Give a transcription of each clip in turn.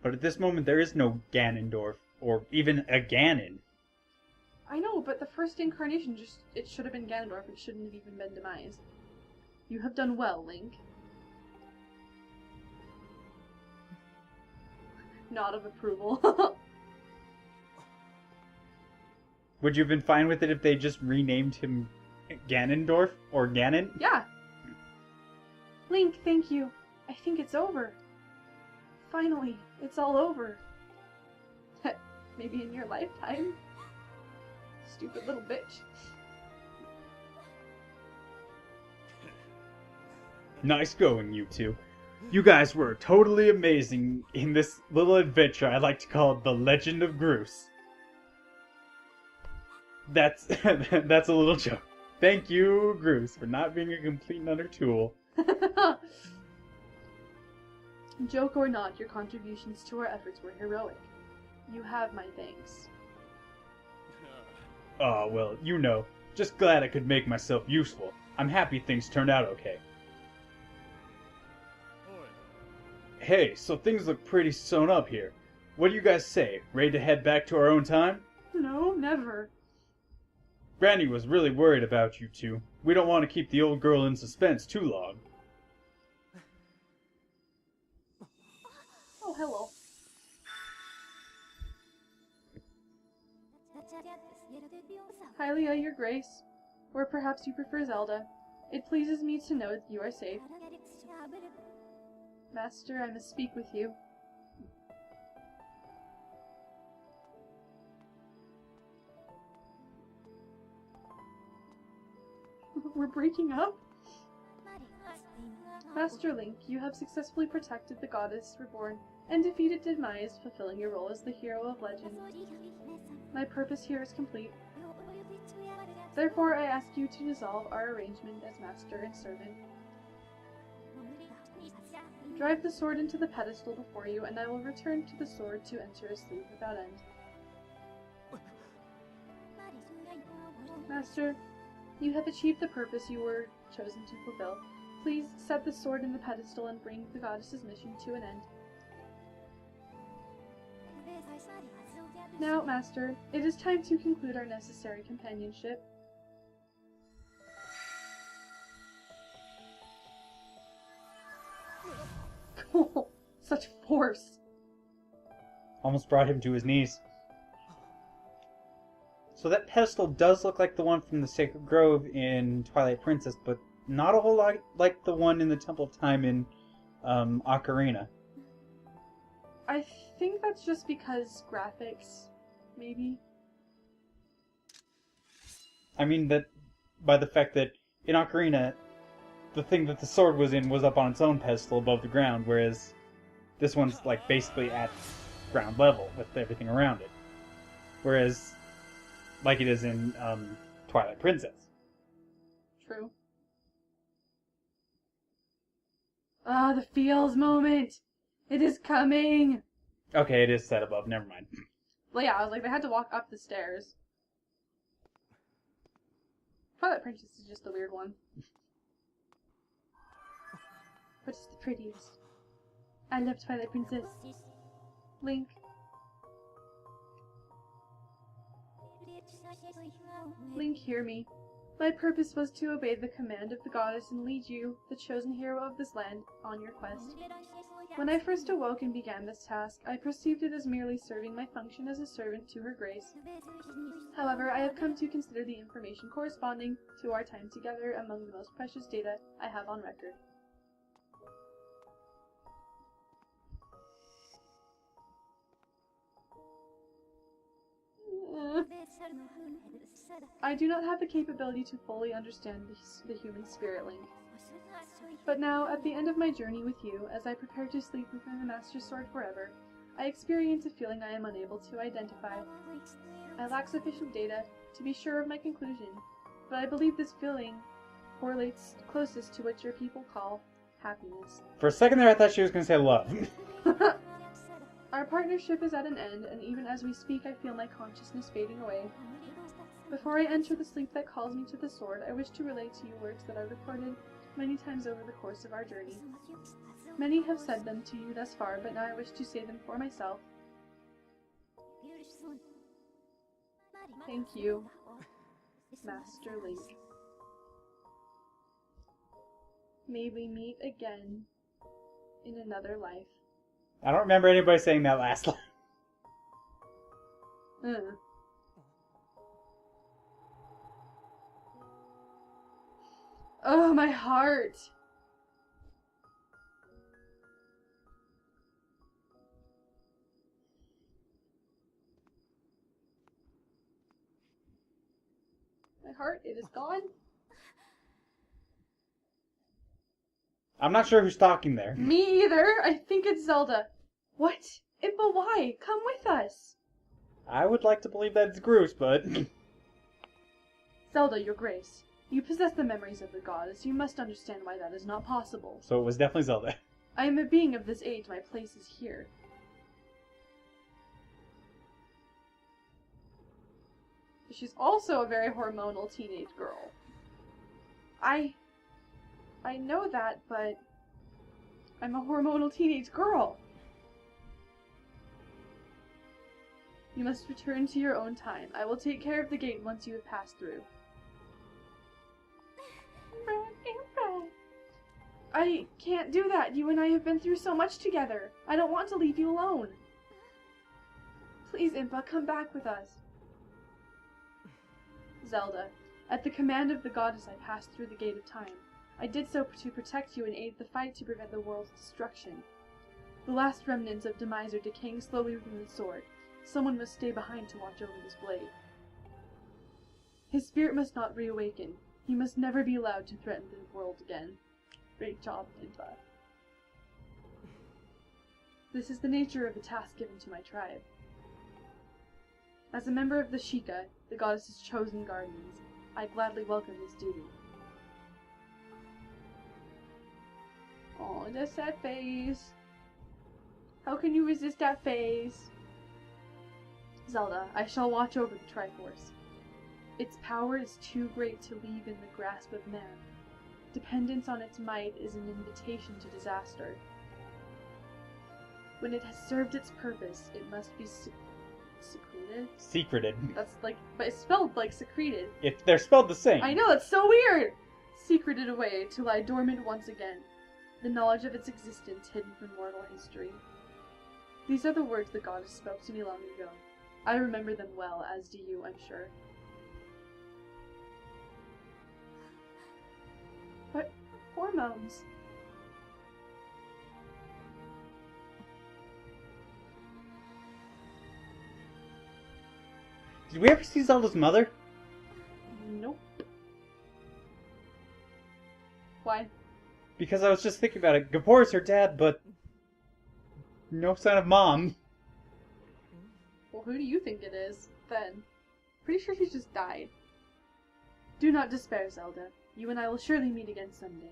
But at this moment, there is no Ganondorf, or even a Ganon. I know, but the first incarnation it should have been Ganondorf. It shouldn't have even been Demise. You have done well, Link. Nod of approval. Would you have been fine with it if they just renamed him Ganondorf or Ganon? Yeah. Link, thank you. I think it's over. Finally, it's all over. Maybe in your lifetime. Stupid little bitch. Nice going, you two. You guys were totally amazing in this little adventure I like to call The Legend of Groose. That's a little joke. Thank you, Groose, for not being a complete and utter tool. Joke or not, your contributions to our efforts were heroic. You have my thanks. Oh, well, you know, just glad I could make myself useful. I'm happy things turned out okay. Hey, so things look pretty sewn up here. What do you guys say? Ready to head back to our own time? No, never. Granny was really worried about you two. We don't want to keep the old girl in suspense too long. Oh, hello. Hylia, your grace. Or perhaps you prefer Zelda. It pleases me to know that you are safe. Master, I must speak with you. We're breaking up? Master Link, you have successfully protected the Goddess Reborn and defeated Demise, fulfilling your role as the hero of legend. My purpose here is complete. Therefore, I ask you to dissolve our arrangement as master and servant. Drive the sword into the pedestal before you, and I will return to the sword to enter a sleep without end. Master, you have achieved the purpose you were chosen to fulfill. Please set the sword in the pedestal and bring the goddess's mission to an end. Now, Master, it is time to conclude our necessary companionship. Such force! Almost brought him to his knees. So that pedestal does look like the one from the Sacred Grove in Twilight Princess, but not a whole lot like the one in the Temple of Time in Ocarina. I think that's just because graphics, maybe. I mean that by the fact that in Ocarina, the thing that the sword was in was up on its own pedestal above the ground, whereas this one's like basically at ground level with everything around it. Whereas, like it is in Twilight Princess. True. Ah, the feels moment! It is coming! Okay, it is set above, never mind. Well, yeah, I was like, they had to walk up the stairs. Twilight Princess is just the weird one. But it's the prettiest. I love Twilight Princess. Link. Link, hear me. My purpose was to obey the command of the goddess and lead you, the chosen hero of this land, on your quest. When I first awoke and began this task, I perceived it as merely serving my function as a servant to her grace. However, I have come to consider the information corresponding to our time together among the most precious data I have on record. I do not have the capability to fully understand the human spirit, Link. But now, at the end of my journey with you, as I prepare to sleep within the Master Sword forever, I experience a feeling I am unable to identify. I lack sufficient data to be sure of my conclusion, but I believe this feeling correlates closest to what your people call happiness. For a second there, I thought she was going to say love. Our partnership is at an end, and even as we speak, I feel my consciousness fading away. Before I enter the sleep that calls me to the sword, I wish to relate to you words that I recorded many times over the course of our journey. Many have said them to you thus far, but now I wish to say them for myself. Thank you, Master Link. May we meet again in another life. I don't remember anybody saying that last line. Oh, my heart! My heart, it is gone. I'm not sure who's talking there. Me either. I think it's Zelda. What? Impa, why? Come with us. I would like to believe that it's Groose, but... Zelda, your grace. You possess the memories of the goddess. You must understand why that is not possible. So it was definitely Zelda. I am a being of this age. My place is here. She's also a very hormonal teenage girl. I know that, but I'm a hormonal teenage girl. You must return to your own time. I will take care of the gate once you have passed through. I can't do that. You and I have been through so much together. I don't want to leave you alone. Please, Impa, come back with us. Zelda, at the command of the goddess I passed through the gate of time. I did so to protect you and aid the fight to prevent the world's destruction. The last remnants of Demise are decaying slowly within the sword. Someone must stay behind to watch over this blade. His spirit must not reawaken. He must never be allowed to threaten the world again. Great job, Impa. This is the nature of the task given to my tribe. As a member of the Sheikah, the goddess's chosen guardians, I gladly welcome this duty. Oh, that's that face. How can you resist that face? Zelda, I shall watch over the Triforce. Its power is too great to leave in the grasp of man. Dependence on its might is an invitation to disaster. When it has served its purpose, it must be secreted? Secreted. That's like, but it's spelled like secreted. If they're spelled the same. I know, that's so weird! Secreted away to lie dormant once again. The knowledge of its existence hidden from mortal history. These are the words the goddess spoke to me long ago. I remember them well, as do you, I'm sure. But hormones. Did we ever see Zelda's mother? Nope. Why? Because I was just thinking about it. Gabor's her dad, but no sign of mom. Well, who do you think it is, then? Pretty sure she just died. Do not despair, Zelda. You and I will surely meet again someday.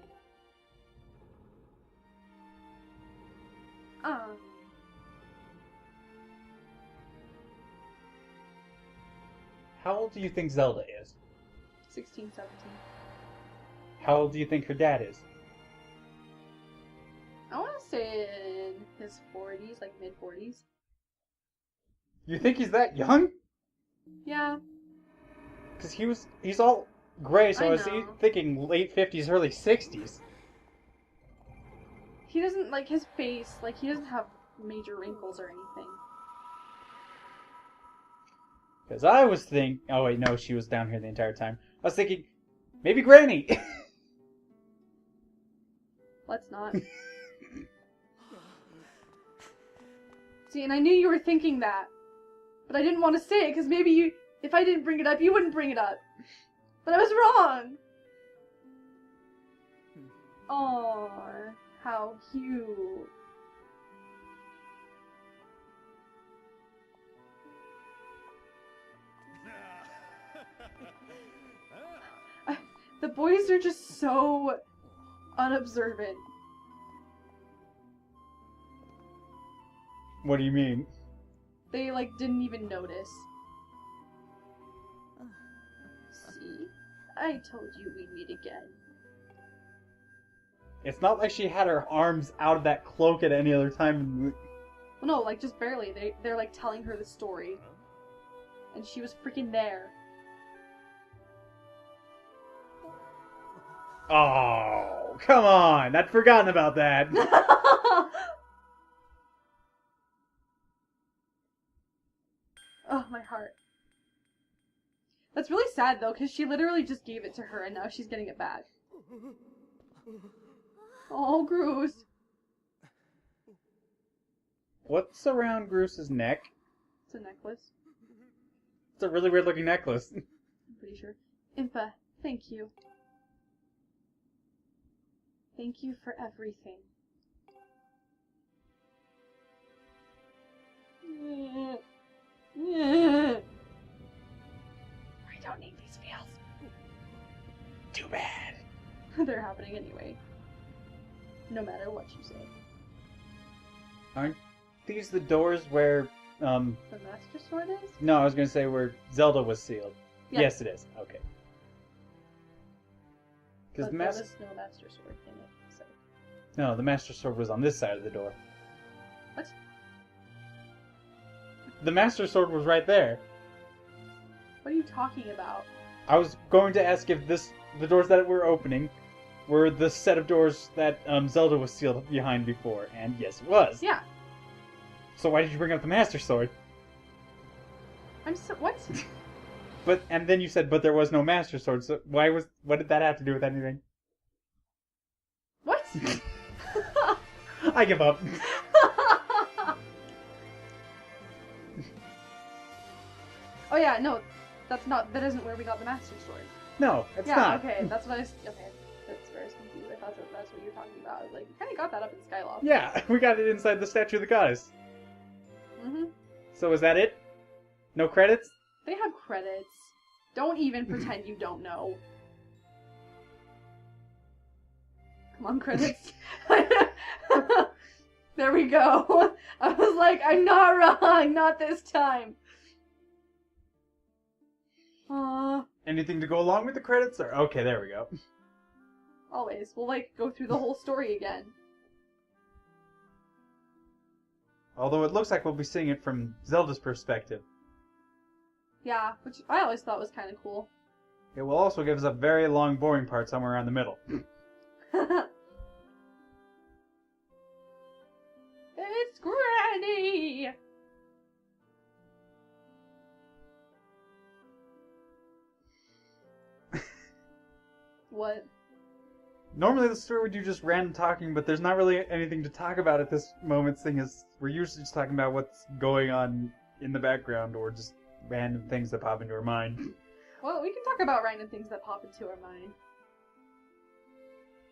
How old do you think Zelda is? 16, 17. How old do you think her dad is? I want to say in his 40s, like mid-40s. You think he's that young? Yeah. Because he's all gray, so I was know. thinking late 50s, early 60s. He doesn't, like, his face, like, he doesn't have major wrinkles or anything. Because I was thinking... Oh, wait, no, she was down here the entire time. I was thinking, maybe Granny. Let's not. See, and I knew you were thinking that. But I didn't want to say it, because maybe you... If I didn't bring it up, you wouldn't bring it up. But I was wrong! Aww, how cute. The boys are just so unobservant. What do you mean? They, like, didn't even notice. See? I told you we'd meet again. It's not like she had her arms out of that cloak at any other time. Well, no, like, just barely. They're, like, telling her the story. And she was freaking there. Oh, come on! I'd forgotten about that. Oh, my heart. That's really sad, though, because she literally just gave it to her, and now she's getting it back. Oh, Groose. What's around Groos's neck? It's a necklace. It's a really weird looking necklace. I'm pretty sure. Impa, thank you. Thank you for everything. I don't need these feels. Too bad. They're happening anyway. No matter what you say. Aren't these the doors where, The Master Sword is? No, I was gonna say where Zelda was sealed. Yeah. Yes, it is. Okay. Because But the there Master... was no Master Sword in it, so... No, the Master Sword was on this side of the door. What? The Master Sword was right there. What are you talking about? I was going to ask if the doors that we're opening were the set of doors that Zelda was sealed behind before, and yes, it was. Yeah. So why did you bring up the Master Sword? What? And then you said, but there was no Master Sword, so what did that have to do with anything? What? I give up. Oh yeah, no, that isn't where we got the Master Sword. No, it's yeah, not. okay, that's what okay. That's where I was confused. I thought that's what you were talking about. I was like, you kinda got that up in Skyloft. Yeah, we got it inside the statue of the goddess. Mm-hmm. So is that it? No credits? They have credits. Don't even pretend you don't know. Come on, credits. There we go. I was like, I'm not wrong, not this time. Anything to go along with the credits? Or okay, there we go. Always. We'll, like, go through the whole story again. Although it looks like we'll be seeing it from Zelda's perspective. Yeah, which I always thought was kind of cool. It will also give us a very long, boring part somewhere around the middle. It's Granny! What? Normally the story would do just random talking, but there's not really anything to talk about at this moment, seeing as we're usually just talking about what's going on in the background, or just random things that pop into our mind. Well, we can talk about random things that pop into our mind.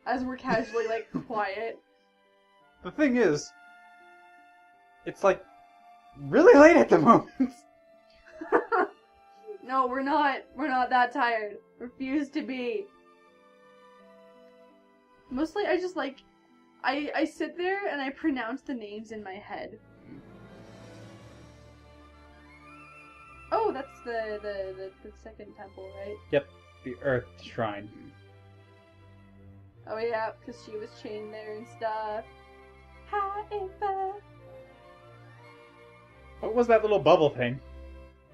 As we're casually, like, quiet. The thing is, it's like, really late at the moment. No, we're not. We're not that tired. Refuse to be. Mostly, I just, like, I sit there and I pronounce the names in my head. Oh, that's the second temple, right? Yep, the Earth Shrine. Oh yeah, because she was chained there and stuff. Hi, Impa. What was that little bubble thing?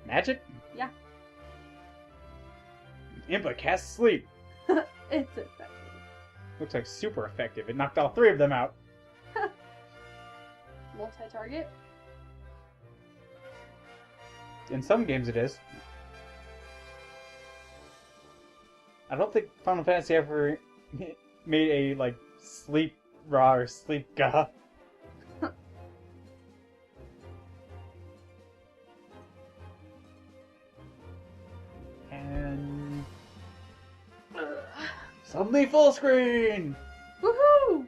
Magic? Yeah. Impa casts sleep. It's effective. Looks like super effective. It knocked all three of them out. Multi-target? In some games it is. I don't think Final Fantasy ever made a, like, sleep Ra or sleep Ga. And... suddenly full screen! Woohoo!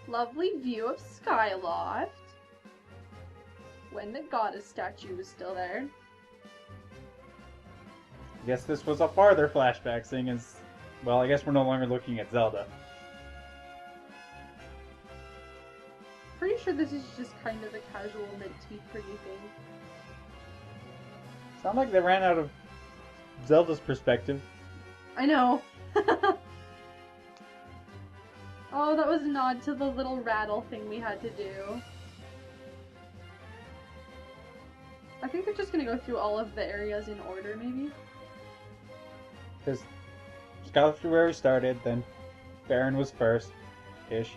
Lovely view of Skyloft. When the goddess statue was still there. I guess this was a farther flashback, seeing as... well, I guess we're no longer looking at Zelda. Pretty sure this is just kind of a casual meant-to-be pretty thing. Sound like they ran out of Zelda's perspective. I know. Oh, that was a nod to the little rattle thing we had to do. I think they're just gonna go through all of the areas in order, maybe? Because Skyward through where we started, then Baron was first-ish.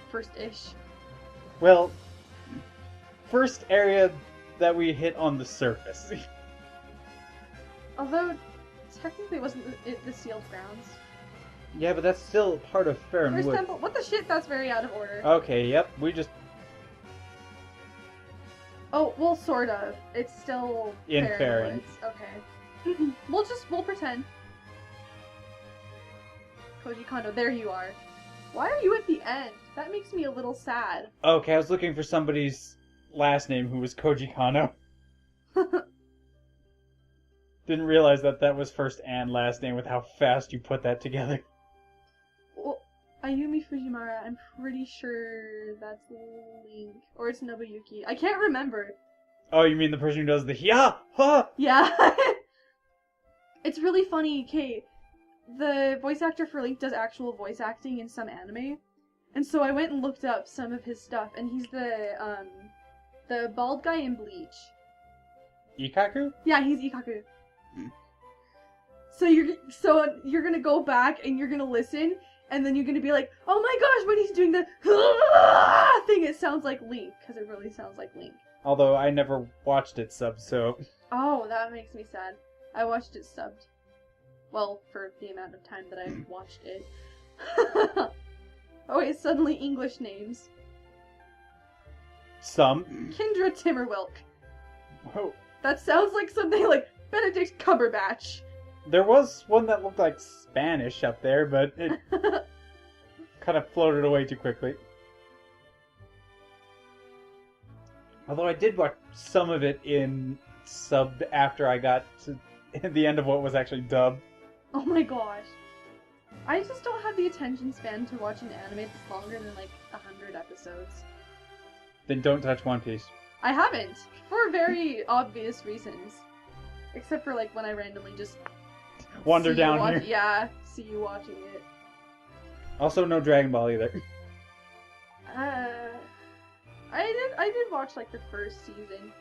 First-ish. Well, first area that we hit on the surface. Although, technically wasn't it the sealed grounds. Yeah, but that's still part of Faron First Woods. temple. What the shit? That's very out of order. Okay, yep. We just Oh, well, sort of. It's still In Faron Faron. Woods. Okay. we'll pretend. Koji Kondo, there you are. Why are you at the end? That makes me a little sad. okay. I was looking for somebody's last name who was Koji Kano. Didn't realize that that was first and last name with how fast you put that together. Well, Ayumi Fujimura, I'm pretty sure that's Link. Or it's Nobuyuki. I can't remember. Oh, you mean the person who does the yeah, ha? Yeah. It's really funny, Kate. The voice actor for Link does actual voice acting in some anime. And so I went and looked up some of his stuff, and he's the bald guy in Bleach. Ikaku? Yeah, he's Ikaku. So you're gonna go back and you're gonna listen, and then you're gonna be like, oh my gosh, when he's doing the thing, it sounds like Link, because it really sounds like Link. Although I never watched it sub, so... Oh, that makes me sad. I watched it subbed. Well, for the amount of time that I watched it. Oh wait, suddenly English names. Some. Kendra Timmerwilk. Oh. That sounds like something like Benedict Cumberbatch. There was one that looked like Spanish up there, but it kind of floated away too quickly. Although I did watch some of it in subbed after I got to the end of what was actually dubbed. Oh my gosh. I just don't have the attention span to watch an anime that's longer than like 100 episodes. Then don't touch One Piece. I haven't, for very obvious reasons. Except for like when I randomly just Wander down here. Yeah, see you watching it. Also, no Dragon Ball either. I did watch like the first season.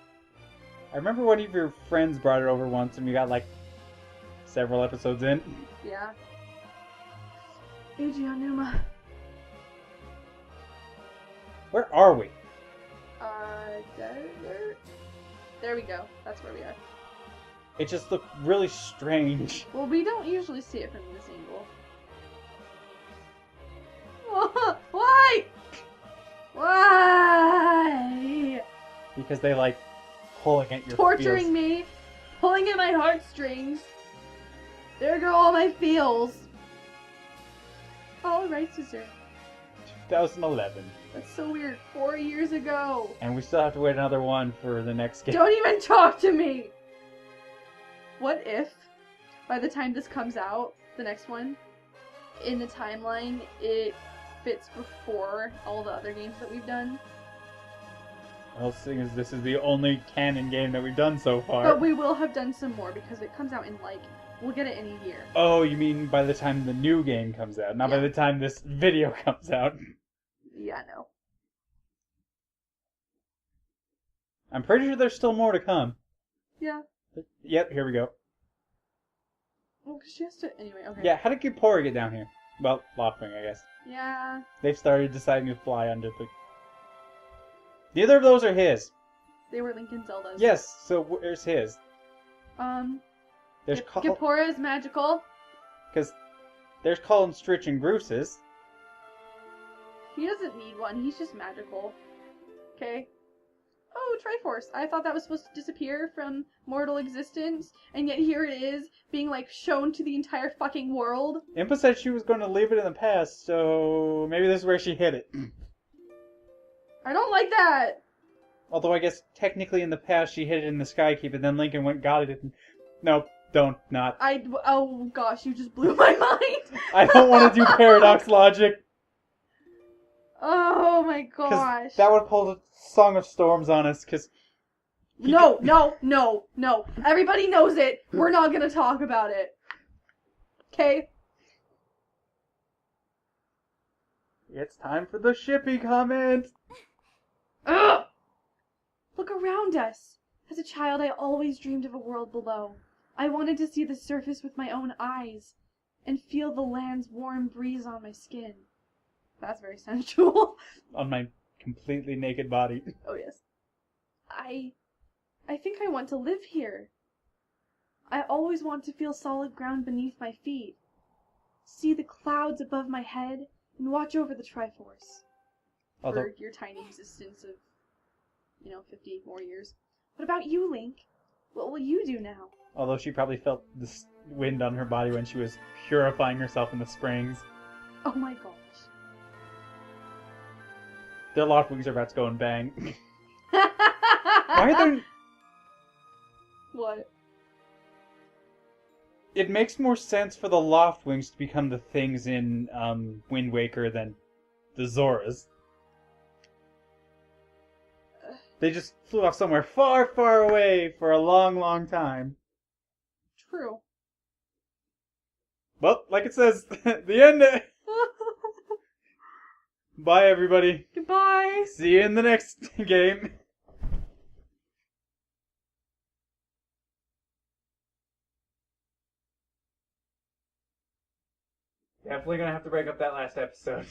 I remember one of your friends brought it over once and we got like several episodes in. Yeah. Eiji Onuma. Where are we? Desert? There we go. That's where we are. It just looked really strange. Well, we don't usually see it from this angle. Why? Why? Because they like pulling at your Torturing feels. me, pulling at my heartstrings. There go all my feels. All right, sister. 2011. That's so weird. 4 years ago. And we still have to wait another one for the next game. Don't even talk to me! What if, by the time this comes out, the next one, in the timeline, it fits before all the other games that we've done? Well, seeing as this is the only canon game that we've done so far. But we will have done some more, because it comes out in, like, we'll get it in a year. Oh, you mean by the time the new game comes out, not by Yeah. the time this video comes out. Yeah, no. I'm pretty sure there's still more to come. Yeah. Yep, here we go. Well, 'cause she has to... Anyway, okay. Yeah, how did Kippora get down here? Well, Loftwing, I guess. Yeah. They've started deciding to fly under the... Neither of those are his. They were Link and Zelda's. Yes, so where's his? There's Kippora is magical. Because there's Colin, Stritch, and Bruce's. He doesn't need one, he's just magical. Okay? Oh, Triforce. I thought that was supposed to disappear from mortal existence, and yet here it is, being, like, shown to the entire fucking world. Impa said she was going to leave it in the past, so maybe this is where she hid it. I don't like that! Although I guess technically in the past she hid it in the Skykeep, and then Lincoln went got it. And... No, don't, not. Oh gosh, you just blew my mind! I don't want to do paradox logic. Oh my gosh. That would pull the Song of Storms on us, because... No. Everybody knows it. We're not gonna talk about it. Okay? It's time for the shippy comment! Ugh! Look around us. As a child, I always dreamed of a world below. I wanted to see the surface with my own eyes and feel the land's warm breeze on my skin. That's very sensual. On my completely naked body. Oh, yes. I think I want to live here. I always want to feel solid ground beneath my feet, see the clouds above my head, and watch over the Triforce. For your tiny existence of, 50 more years. What about you, Link? What will you do now? Although she probably felt the wind on her body when she was purifying herself in the springs. Oh my gosh. Their loft wings are about to go and bang. Why are there... What? It makes more sense for the loft wings to become the things in Wind Waker than the Zoras. They just flew off somewhere far, far away for a long, long time. True. Well, like it says, the end. Bye, everybody. Goodbye. See you in the next game. Definitely gonna have to break up that last episode.